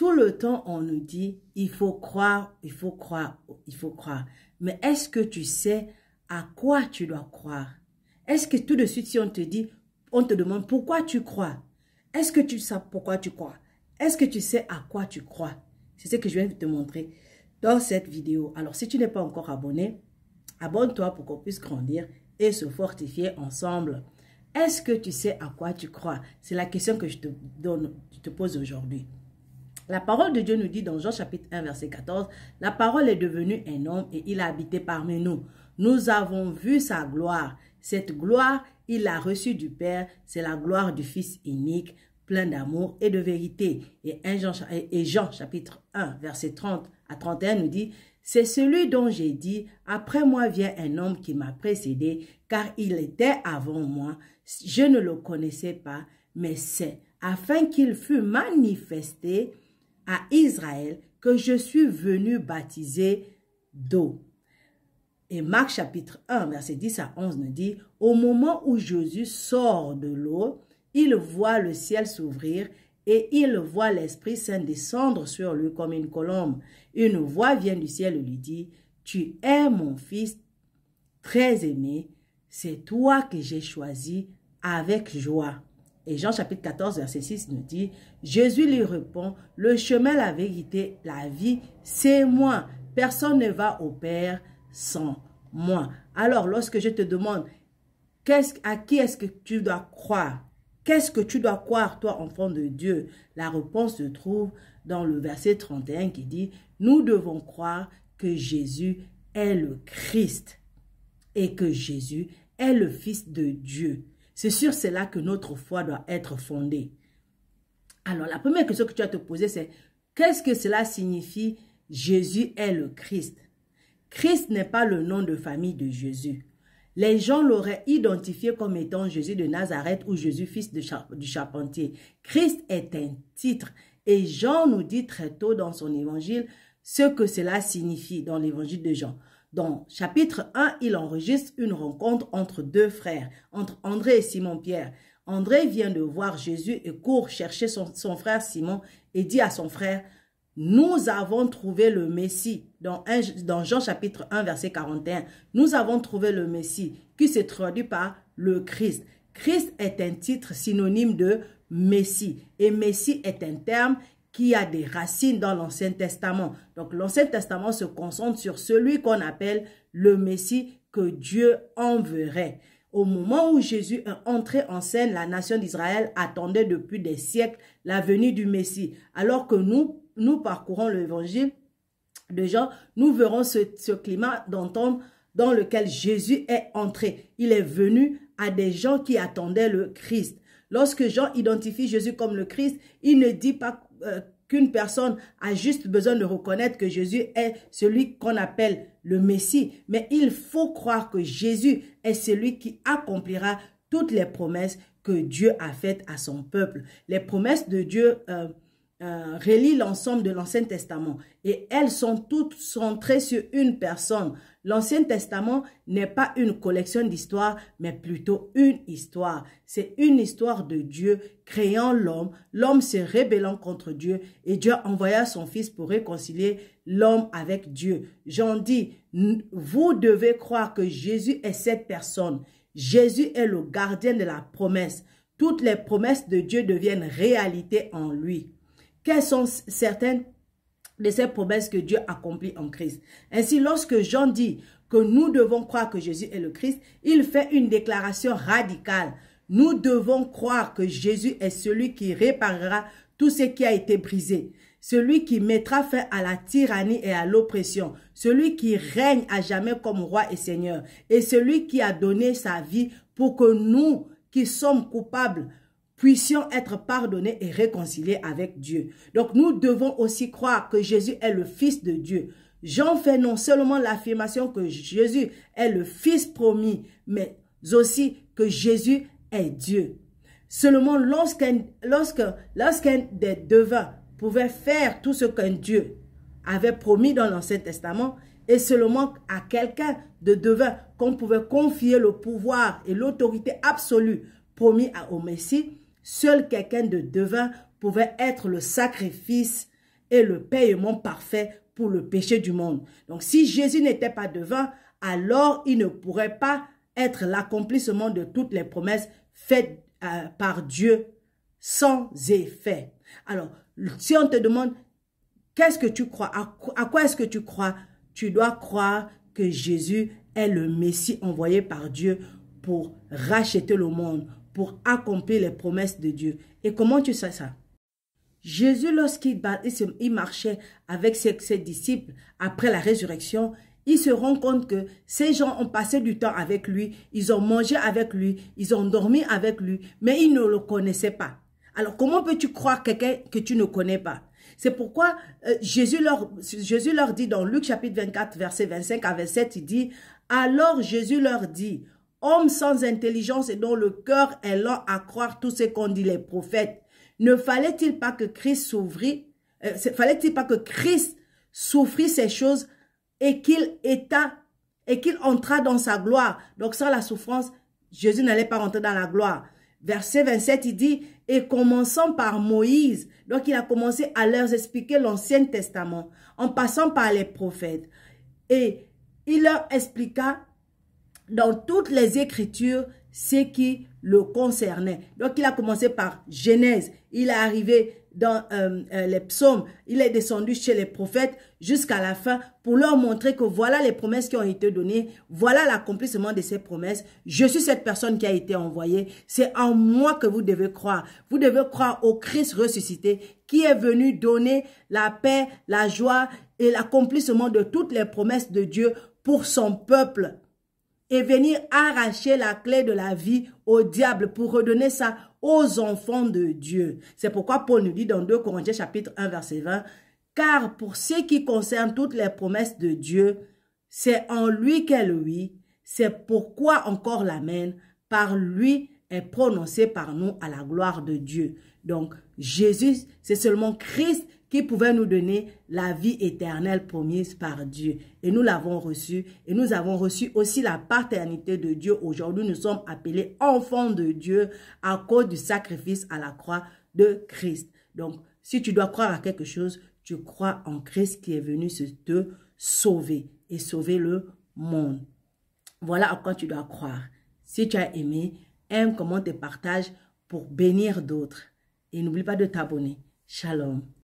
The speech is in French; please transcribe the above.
Tout le temps, on nous dit, il faut croire, il faut croire, il faut croire. Mais est-ce que tu sais à quoi tu dois croire? Est-ce que tout de suite, si on te dit, on te demande pourquoi tu crois? Est-ce que tu sais pourquoi tu crois? Est-ce que tu sais à quoi tu crois? C'est ce que je viens de te montrer dans cette vidéo. Alors, si tu n'es pas encore abonné, abonne-toi pour qu'on puisse grandir et se fortifier ensemble. Est-ce que tu sais à quoi tu crois? C'est la question que je te pose aujourd'hui. La parole de Dieu nous dit dans Jean chapitre 1 verset 14, « La parole est devenue un homme et il a habité parmi nous. Nous avons vu sa gloire. Cette gloire, il l'a reçue du Père. C'est la gloire du Fils unique, plein d'amour et de vérité. » Et Jean chapitre 1 verset 30 à 31 nous dit, « C'est celui dont j'ai dit, après moi vient un homme qui m'a précédé, car il était avant moi. Je ne le connaissais pas, mais c'est afin qu'il fût manifesté à Israël que je suis venu baptiser d'eau. » Et Marc chapitre 1, verset 10 à 11 nous dit, « Au moment où Jésus sort de l'eau, il voit le ciel s'ouvrir et il voit l'Esprit Saint descendre sur lui comme une colombe. Une voix vient du ciel et lui dit, « Tu es mon fils très aimé, c'est toi que j'ai choisi avec joie. » Et Jean chapitre 14, verset 6 nous dit, « Jésus lui répond, « Le chemin, la vérité, la vie, c'est moi. Personne ne va au Père sans moi. » Alors, lorsque je te demande, à qui est-ce que tu dois croire? Qu'est-ce que tu dois croire, toi, enfant de Dieu? La réponse se trouve dans le verset 31 qui dit, « Nous devons croire que Jésus est le Christ et que Jésus est le Fils de Dieu. » C'est sur cela que notre foi doit être fondée. Alors, la première question que tu vas te poser, c'est qu'est-ce que cela signifie Jésus est le Christ? Christ n'est pas le nom de famille de Jésus. Les gens l'auraient identifié comme étant Jésus de Nazareth ou Jésus fils du charpentier. Christ est un titre et Jean nous dit très tôt dans son évangile ce que cela signifie dans l'évangile de Jean. Dans chapitre 1, il enregistre une rencontre entre deux frères, entre André et Simon-Pierre. André vient de voir Jésus et court chercher son frère Simon et dit à son frère, « Nous avons trouvé le Messie. » Dans Jean chapitre 1, verset 41, « Nous avons trouvé le Messie » qui se traduit par le Christ. Christ est un titre synonyme de Messie. Et Messie est un terme qui a des racines dans l'Ancien Testament. Donc, l'Ancien Testament se concentre sur celui qu'on appelle le Messie que Dieu enverrait. Au moment où Jésus est entré en scène, la nation d'Israël attendait depuis des siècles la venue du Messie. Alors que nous parcourons l'évangile de Jean, nous verrons ce climat d'entendre dans lequel Jésus est entré. Il est venu à des gens qui attendaient le Christ. Lorsque Jean identifie Jésus comme le Christ, il ne dit pas qu'une personne a juste besoin de reconnaître que Jésus est celui qu'on appelle le Messie. Mais il faut croire que Jésus est celui qui accomplira toutes les promesses que Dieu a faites à son peuple. Les promesses de Dieu relient l'ensemble de l'Ancien Testament et elles sont toutes centrées sur une personne. L'Ancien Testament n'est pas une collection d'histoires, mais plutôt une histoire. C'est une histoire de Dieu créant l'homme, l'homme se rébellant contre Dieu et Dieu envoya son Fils pour réconcilier l'homme avec Dieu. Jean dit, vous devez croire que Jésus est cette personne. Jésus est le gardien de la promesse. Toutes les promesses de Dieu deviennent réalité en lui. Quelles sont certaines de ces promesses que Dieu accomplit en Christ? Ainsi, lorsque Jean dit que nous devons croire que Jésus est le Christ, il fait une déclaration radicale. Nous devons croire que Jésus est celui qui réparera tout ce qui a été brisé, celui qui mettra fin à la tyrannie et à l'oppression, celui qui règne à jamais comme roi et seigneur, et celui qui a donné sa vie pour que nous qui sommes coupables puissions être pardonnés et réconciliés avec Dieu. Donc nous devons aussi croire que Jésus est le Fils de Dieu. Jean fait non seulement l'affirmation que Jésus est le Fils promis, mais aussi que Jésus est Dieu. Seulement lorsqu'un des devins pouvait faire tout ce qu'un Dieu avait promis dans l'Ancien Testament, et seulement à quelqu'un de devin qu'on pouvait confier le pouvoir et l'autorité absolue promis au Messie, seul quelqu'un de devin pouvait être le sacrifice est le paiement parfait pour le péché du monde. Donc, si Jésus n'était pas devant, alors il ne pourrait pas être l'accomplissement de toutes les promesses faites par Dieu sans effet. Alors, si on te demande, qu'est-ce que tu crois? À quoi est-ce que tu crois? Tu dois croire que Jésus est le Messie envoyé par Dieu pour racheter le monde, pour accomplir les promesses de Dieu. Et comment tu sais ça? Jésus, lorsqu'il marchait avec ses disciples après la résurrection, il se rend compte que ces gens ont passé du temps avec lui, ils ont mangé avec lui, ils ont dormi avec lui, mais ils ne le connaissaient pas. Alors, comment peux-tu croire quelqu'un que tu ne connais pas? C'est pourquoi Jésus leur dit dans Luc chapitre 24, verset 25 à 27, il dit, « Alors Jésus leur dit, « Hommes sans intelligence et dont le cœur est lent à croire tout ce qu'ont dit les prophètes, ne fallait-il pas que Christ souffrit ces choses et qu'il entra dans sa gloire. » Donc sans la souffrance, Jésus n'allait pas rentrer dans la gloire. Verset 27, il dit, « Et commençant par Moïse », donc il a commencé à leur expliquer l'Ancien Testament, en passant par les prophètes. Et il leur expliqua dans toutes les Écritures ce qui le concernait. Donc il a commencé par Genèse, il est arrivé dans les psaumes, il est descendu chez les prophètes jusqu'à la fin pour leur montrer que voilà les promesses qui ont été données, voilà l'accomplissement de ces promesses. Je suis cette personne qui a été envoyée, c'est en moi que vous devez croire. Vous devez croire au Christ ressuscité qui est venu donner la paix, la joie et l'accomplissement de toutes les promesses de Dieu pour son peuple et venir arracher la clé de la vie au diable pour redonner ça aux enfants de Dieu. C'est pourquoi Paul nous dit dans 2 Corinthiens chapitre 1 verset 20, « Car pour ce qui concerne toutes les promesses de Dieu, c'est en lui qu'est le oui, c'est pourquoi encore l'amen, par lui est prononcé par nous à la gloire de Dieu. » Donc Jésus, c'est seulement Christ qui pouvait nous donner la vie éternelle promise par Dieu. Et nous l'avons reçu. Et nous avons reçu aussi la paternité de Dieu. Aujourd'hui, nous sommes appelés enfants de Dieu à cause du sacrifice à la croix de Christ. Donc, si tu dois croire à quelque chose, tu crois en Christ qui est venu te sauver et sauver le monde. Voilà à quoi tu dois croire. Si tu as aimé, aime, commente et partage pour bénir d'autres. Et n'oublie pas de t'abonner. Shalom.